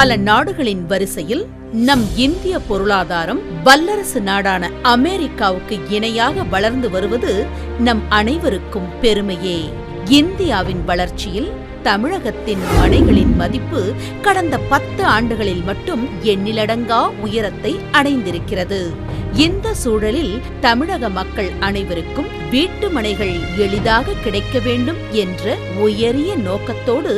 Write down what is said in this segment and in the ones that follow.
பல நாடுகளின் வரிசையில் நம் இந்திய பொருளாதாரம் வல்லரசு நாடான அமெரிக்காவுக்கு இணையாக வளர்ந்து வருவது நம் அனைவருக்கும் பெருமையே. இந்தியாவின் வளர்ச்சியில் தமிழகத்தின் மனைகளின் மதிப்பு கடந்த 10 ஆண்டுகளில் மட்டும் எண்ணிலடங்கா உயரத்தை அடைந்திருக்கிறது. இந்த சூழலில் தமிழக மக்கள் அனைவருக்கும் வீட்டு மனைகள் எளிதாக கிடைக்க வேண்டும் என்ற உயரிய நோக்கத்தோடு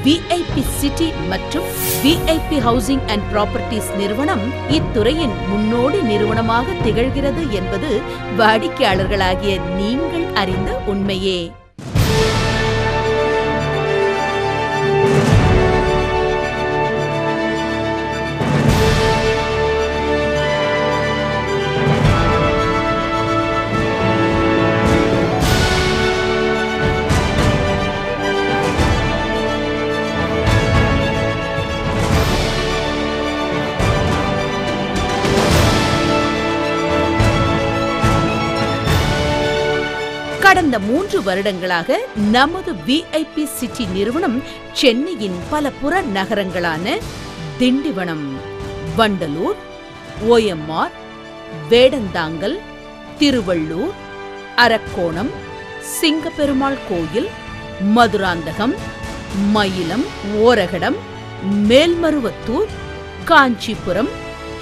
விஐபி சிட்டி மற்றும் விஐபி ஹவுசிங் அண்ட் ப்ராப்பர்ட்டிஸ் நிறுவனம் இத்துறையின் முன்னோடி நிறுவனமாக திகழ்கிறது என்பது வாடிக்கையாளர்களாகிய நீங்கள் அறிந்த உண்மையே. கடந்த 3 வருடங்களாக நமது விஐபி சிட்டி நிறுவனம் சென்னையின் பல புற நகரங்களான திண்டிவனம், வண்டலூர், ஓஎம்ஆர், வேடந்தாங்கல், திருவள்ளூர், அரக்கோணம், சிங்கப்பெருமாள் கோயில், மதுராந்தகம், மயிலம், ஓரகடம், மேல்மருவத்தூர், காஞ்சிபுரம்,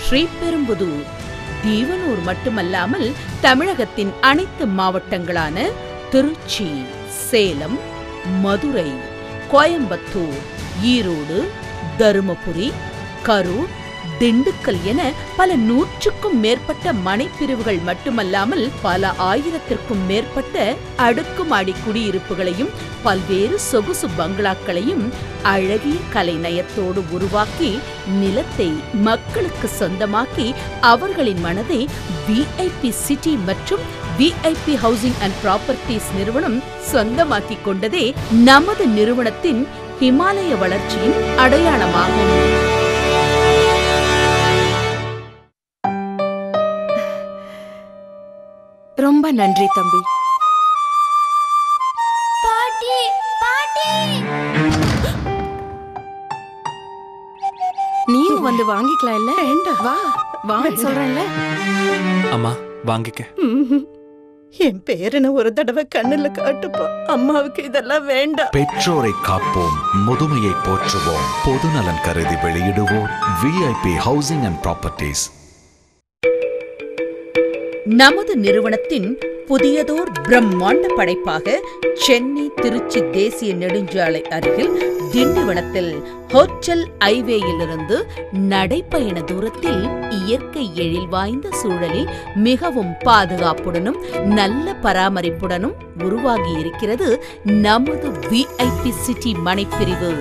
ஸ்ரீபெரும்புதூர், தீவனூர் மட்டுமல்லாமல் தமிழகத்தின் அனைத்து மாவட்டங்களான திருச்சி, சேலம், மதுரை, கோயம்புத்தூர், ஈரோடு, தருமபுரி, கரூர், திண்டுக்கல் என பல 100க்கும் மேற்பட்ட மனைப்பிரிவுகள் மட்டுமல்லாமல் பல ஆயிரத்திற்கும் மேற்பட்ட அடுக்குமாடி குடியிருப்புகளையும் பல்வேறு சொகுசு பங்களாக்களையும் அழகிய கலைநயத்தோடு உருவாக்கி நிலத்தை மக்களுக்கு சொந்தமாக்கி அவர்களின் மனதை விஐபி சிட்டி மற்றும் விஐபி ஹவுசிங் அண்ட் ப்ராப்பர்ட்டிஸ் நிறுவனம் சொந்தமாக்கிக் கொண்டதே நமது நிறுவனத்தின் ஹிமாலய வளர்ச்சியின் அடையாளமாகும். ரொம்ப நன்றி தம்பி. பாட்டி பாட்டி, நீயும் வந்து வாங்கிக்கலாம் இல்ல? வா வாங்க சொல்றேன்ல. அம்மா வாங்கிக்க. என் பேரனை ஒரு தடவை கண்ணுல காட்டுப்பா. அம்மாவுக்கு இதெல்லாம் வேண்டாம். பெற்றோரை காப்போம், முதுமையை போற்றுவோம். பொதுநலன் கருதி வெளியிடுவோர் விஐபி ஹவுசிங் அண்ட் ப்ராப்பர்ட்டிஸ். நமது நிறுவனத்தின் புதியதோர் பிரம்மாண்ட படைப்பாக சென்னை திருச்சி தேசிய நெடுஞ்சாலை அருகில் திண்டிவனத்தில் ஹோட்டல் ஐவேயிலிருந்து நடைப்பயண தூரத்தில் இயற்கை எழில் வாய்ந்த சூழலில் மிகவும் பாதுகாப்புடனும் நல்ல பராமரிப்புடனும் உருவாகியிருக்கிறது நமது விஐபி சிட்டி மனைப்பிரிவு.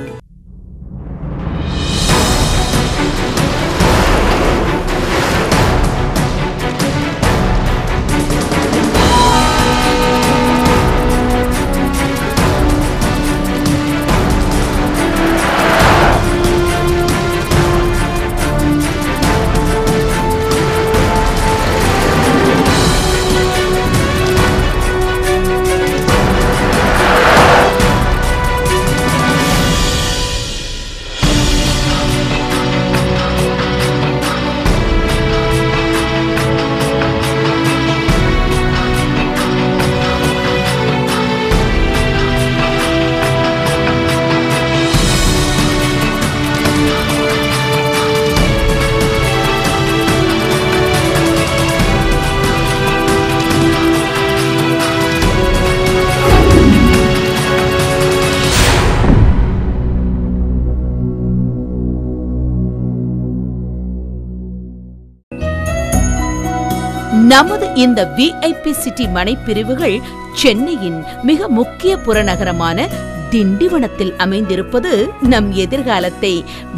நமது இந்த விஐபி சிட்டி மனைப்பிரிவுகள் சென்னையின் மிக முக்கிய புறநகரமான திண்டிவனத்தில் அமைந்திருப்பது நம் எதிர்காலத்தை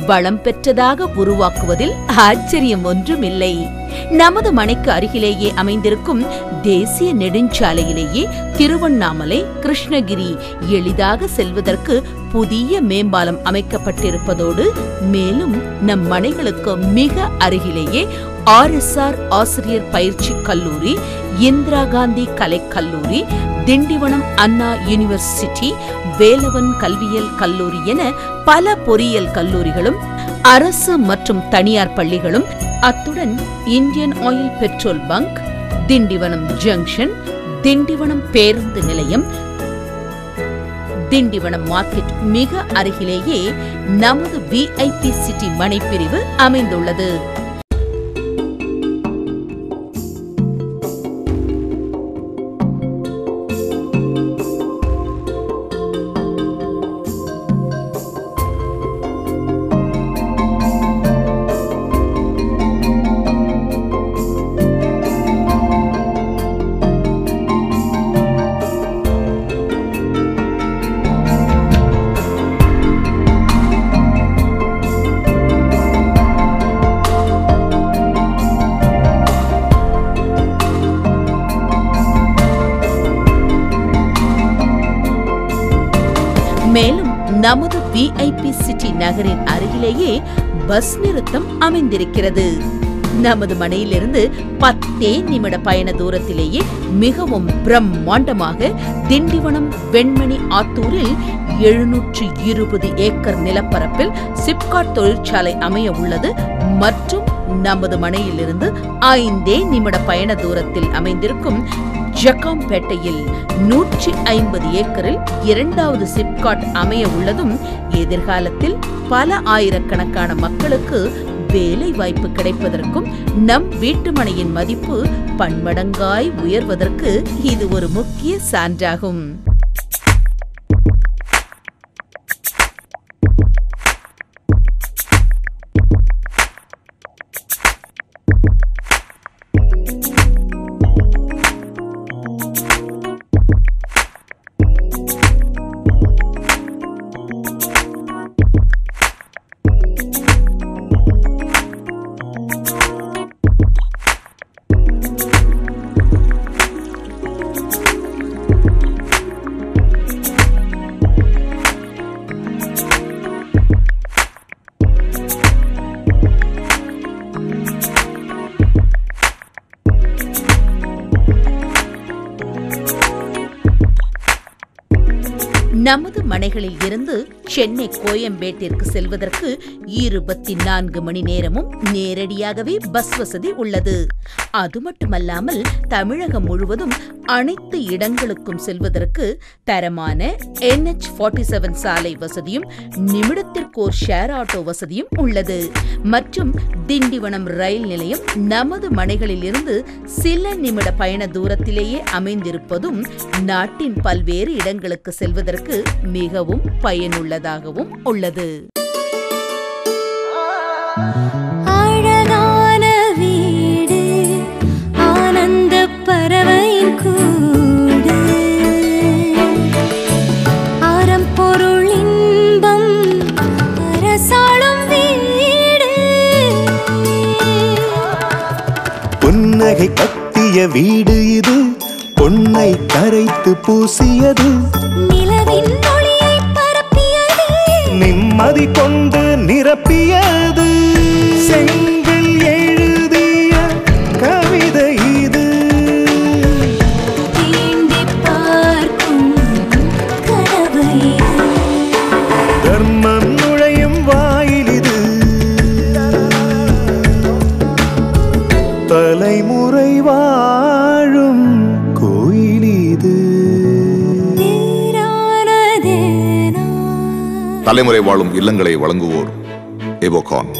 வளம் பெற்றதாக உருவாக்குவதில் ஆச்சரியம் ஒன்றுமில்லை. நமது மனைக்கு அருகிலேயே அமைந்திருக்கும் தேசிய நெடுஞ்சாலையிலேயே திருவண்ணாமலை, கிருஷ்ணகிரி எளிதாக செல்வதற்கு புதிய மேம்பாலம் அமைக்கப்பட்டிருப்பதோடு மேலும் நம் மனைகளுக்கு மிக அருகிலேயே RSR ஆசிரியர் பயிற்சி கல்லூரி, இந்திரா காந்தி கலைக்கல்லூரி, திண்டிவனம் அண்ணா யூனிவர்சிட்டி, வேலவன் கல்வியியல் கல்லூரி என பல பொறியியல் கல்லூரிகளும், அரசு மற்றும் தனியார் பள்ளிகளும், அத்துடன் Indian oil petrol bunk, Tindivanam junction, Tindivanam பேருந்து நிலையம், திண்டிவனம் மார்க்கெட் மிக அருகிலேயே நமது VIP சிட்டி மனைப்பிரிவு அமைந்துள்ளது. மேலும் நமது VIP சிட்டி நகரின் அருகிலேயே பஸ் நிறுத்தம் அமைந்திருக்கிறது. நமது மனையிலிருந்து 10 நிமிட பயண தூரத்திலேயே மிகவும் பிரம்மாண்டமாக திண்டிவனம் வெண்மணி ஆத்தூரில் 720 ஏக்கர் நிலப்பரப்பில் சிப்காட் தொழிற்சாலை அமைய உள்ளது. மற்றும் நமது மனையிலிருந்து 5 நிமிட பயண தூரத்தில் அமைந்திருக்கும் ஜக்காம்பேட்டையில் 150 ஏக்கரில் 2வது சிப்காட் அமைய உள்ளதும் எதிர்காலத்தில் பல ஆயிரக்கணக்கான மக்களுக்கு வேலை வாய்ப்பு கிடைப்பதற்கும் நம் வீட்டுமனையின் மதிப்பு பன்மடங்காய் உயர்வதற்கு இது ஒரு முக்கிய சான்றாகும். நமது மனைகளில் இருந்து சென்னை கோயம்பேட்டிற்கு செல்வதற்கு 24 மணி நேரமும் நேரடியாகவே பஸ் வசதி உள்ளது. அது மட்டுமல்லாமல் தமிழகம் முழுவதும் அனைத்து இடங்களுக்கும் செல்வதற்கு தரமான NH47 சாலை வசதியும் நிமிடத்திற்கு ஒரு ஷேர் ஆட்டோ வசதியும் உள்ளது. மற்றும் திண்டிவனம் ரயில் நிலையம் நமது மனைகளில் இருந்து சில நிமிட பயண தூரத்திலேயே அமைந்திருப்பதும் நாட்டின் பல்வேறு இடங்களுக்கு செல்வதற்கு மிகவும் பயனுள்ளதாகவும் உள்ளது. அழகான வீடு, ஆனந்த பறவையின் கூடு, அறம் பொருள் இன்பம் அரசாளும் வீடு, புன்னகை கட்டிய வீடு இது, பொன்னை கரைத்து பூசியது, நிலவின் ஒளியை பரப்பியது, நிம்மதி கொண்டு நிரப்பியது, செங்கல் எழுதிய கவிதை இது, தீண்டி பார்க்கும் கனவு இது, தர்மம் நுழையும் வாயில் இது, தலைமுறை வாழும் கோயில் இது. தலைமுறை வாழும் இல்லங்களை வழங்குவோர் எவோகான்.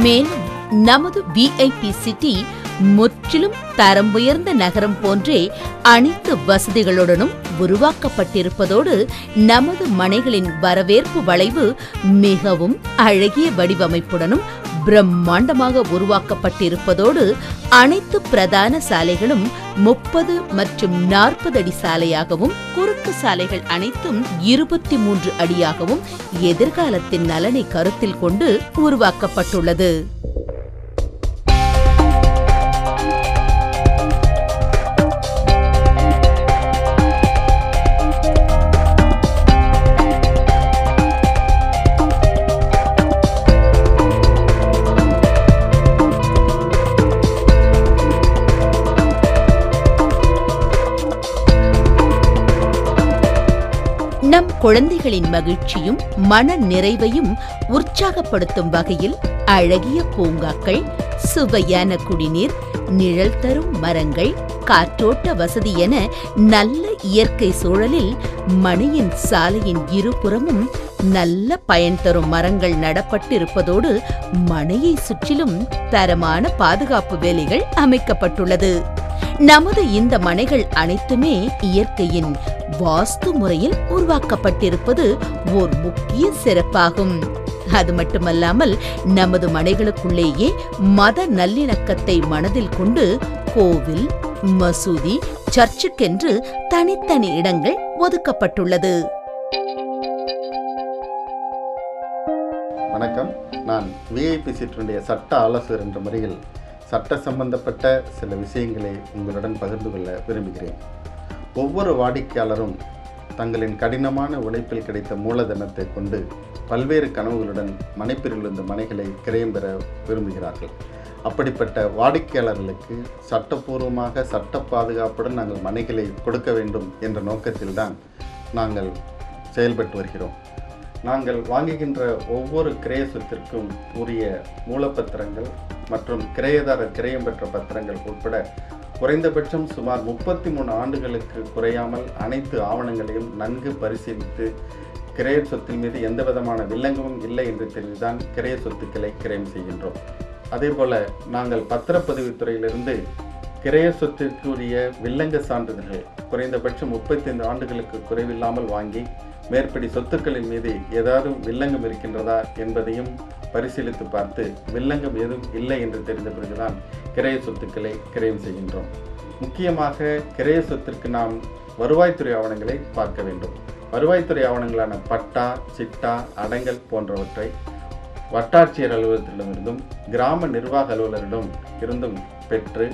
மேலும் நமது VIP சிட்டி முற்றிலும் தரம் உயர்ந்த நகரம் போன்றே அனைத்து வசதிகளுடனும் உருவாக்கப்பட்டிருப்பதோடு நமது மனைகளின் வரவேற்பு வளைவு மிகவும் அழகிய வடிவமைப்புடனும் பிரம்மாண்டமாக உருவாக்கப்பட்டிருப்பதோடு அனைத்து பிரதான சாலைகளும் 30 மற்றும் 40 அடி சாலையாகவும் குறுக்கு சாலைகள் அனைத்தும் 23 அடியாகவும் எதிர்காலத்தின் நலனை கருத்தில் கொண்டு உருவாக்கப்பட்டுள்ளது. நம் குழந்தைகளின் மகிழ்ச்சியும் மன நிறைவையும் உற்சாகப்படுத்தும் வகையில் அழகிய பூங்காக்கள், சுவையான குடிநீர், நிழல் தரும் மரங்கள், காற்றோட்ட வசதி என நல்ல இயற்கை சூழலில் மனையின் சாலையின் இருபுறமும் நல்ல பயன் தரும் மரங்கள் நடப்பட்டிருப்பதோடு மனையை சுற்றிலும் தரமான பாதுகாப்பு வேலிகள் அமைக்கப்பட்டுள்ளது. நமது இந்த மனைகள் அனைத்துமே இயற்கையின் வாஸ்து முறையில் உருவாக்கப்பட்டிருப்பது ஓர் முக்கிய சிறப்பாகும். அது மட்டுமல்லாமல் நமது மனைகளுக்குள்ளேயே மத நல்லிணக்கத்தை மனதில் கொண்டு கோவில், மசூதி, சர்ச்சுக்கென்று தனித்தனி இடங்கள் ஒதுக்கப்பட்டுள்ளது. வணக்கம். நான் விஐபி சிற்றுடைய சட்ட ஆலோசகர் என்ற முறையில் சட்ட சம்பந்தப்பட்ட சில விஷயங்களை உங்களுடன் பகிர்ந்து கொள்ள விரும்புகிறேன். ஒவ்வொரு வாடிக்கையாளரும் தங்களின் கடினமான உழைப்பில் கிடைத்த மூலதனத்தை கொண்டு பல்வேறு கனவுகளுடன் மனைப்பிரிவில் இருந்த மனைகளை கிரயம் பெற விரும்புகிறார்கள். அப்படிப்பட்ட வாடிக்கையாளர்களுக்கு சட்டப்பூர்வமாக சட்ட பாதுகாப்புடன் நாங்கள் மனைகளை கொடுக்க வேண்டும் என்ற நோக்கத்தில்தான் நாங்கள் செயல்பட்டு வருகிறோம். நாங்கள் வாங்குகின்ற ஒவ்வொரு கிரய சொத்திற்கும் உரிய மூலப்பத்திரங்கள் மற்றும் கிரயதாரர் கிரயம் பெற்ற பத்திரங்கள் உட்பட குறைந்தபட்சம் சுமார் 33 ஆண்டுகளுக்கு குறையாமல் அனைத்து ஆவணங்களையும் நன்கு பரிசீலித்து கிரய சொத்தின் மீது எந்த விதமான வில்லங்கமும் இல்லை என்று தெரிந்துதான் கிரய சொத்துக்களை கிரயம் செய்கின்றோம். அதேபோல நாங்கள் பத்திரப்பதிவுத்துறையிலிருந்து கிரய சொத்திற்குரிய வில்லங்க சான்றிதழ்கள் குறைந்தபட்சம் 35 ஆண்டுகளுக்கு குறைவில்லாமல் வாங்கி மேற்படி சொத்துக்களின் மீது ஏதாவது வில்லங்கம் இருக்கின்றதா என்பதையும் பரிசீலித்து பார்த்து வில்லங்கம் எதுவும் இல்லை என்று தெரிந்த பிறகுதான் கிரய சொத்துக்களை கிரயம் செய்கின்றோம். முக்கியமாக கிரய சொத்திற்கு நாம் வருவாய்த்துறை ஆவணங்களை பார்க்க வேண்டும். வருவாய்த்துறை ஆவணங்களான பட்டா, சிட்டா, அடங்கல் போன்றவற்றை வட்டாட்சியர் அலுவலகத்திடமிருந்தும் கிராம நிர்வாக அலுவலரிடம் இருந்தும் பெற்று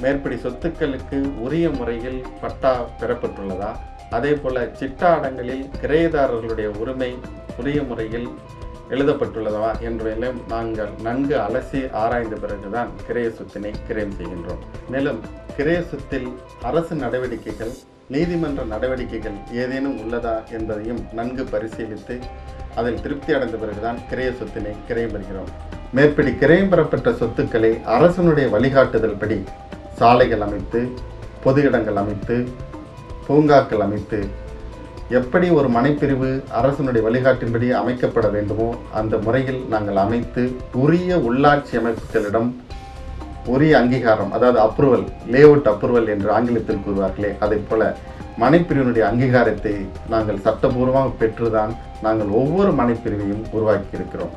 மேற்படி சொத்துக்களுக்கு உரிய முறையில் பட்டா பெறப்பட்டுள்ளதா, அதே போல சிட்டா அடங்கலில் கிரயதாரர்களுடைய உரிமை உரிய முறையில் எழுதப்பட்டுள்ளதா என்பதையும் நாங்கள் நன்கு அலசி ஆராய்ந்த பிறகுதான் கிரய சொத்தினை கிரயம் செய்கின்றோம். மேலும் கிரய சொத்தில் அரசு நடவடிக்கைகள், நீதிமன்ற நடவடிக்கைகள் ஏதேனும் உள்ளதா என்பதையும் நன்கு பரிசீலித்து அதில் திருப்தி அடைந்த பிறகுதான் கிரய சொத்தினை கிரயம் பெறுகிறோம். மேற்படி கிரயம் பெறப்பட்ட சொத்துக்களை அரசனுடைய வழிகாட்டுதல் படி சாலைகள் அமைத்து, பொது இடங்கள் அமைத்து, பூங்காக்கள் அமைத்து, எப்படி ஒரு மனைப்பிரிவு அரசனுடைய வழிகாட்டின்படி அமைக்கப்பட வேண்டுமோ அந்த முறையில் நாங்கள் அமைத்து உரிய உள்ளாட்சி அமைப்புகளிடம் உரிய அங்கீகாரம், அதாவது அப்ரூவல், லேஅவுட் அப்ரூவல் என்று ஆங்கிலத்தில் கூறுவார்களே, அதை போல மனைப்பிரிவினுடைய அங்கீகாரத்தை நாங்கள் சட்டபூர்வமாக பெற்றுதான் நாங்கள் ஒவ்வொரு மனைப்பிரிவையும் உருவாக்கி இருக்கிறோம்.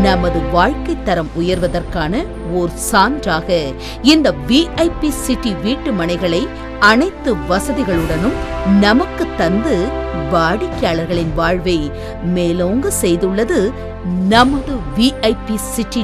நமது வாழ்க்கை தரம் உயர்வதற்கான ஓர் சான்றாக இந்த விஐபி சிட்டி வீட்டு மனைகளை அனைத்து வசதிகளுடனும் நமக்கு தந்து வாடிக்கையாளர்களின் வாழ்வை மேலோங்க செய்துள்ளது நமது விஐபி சிட்டி.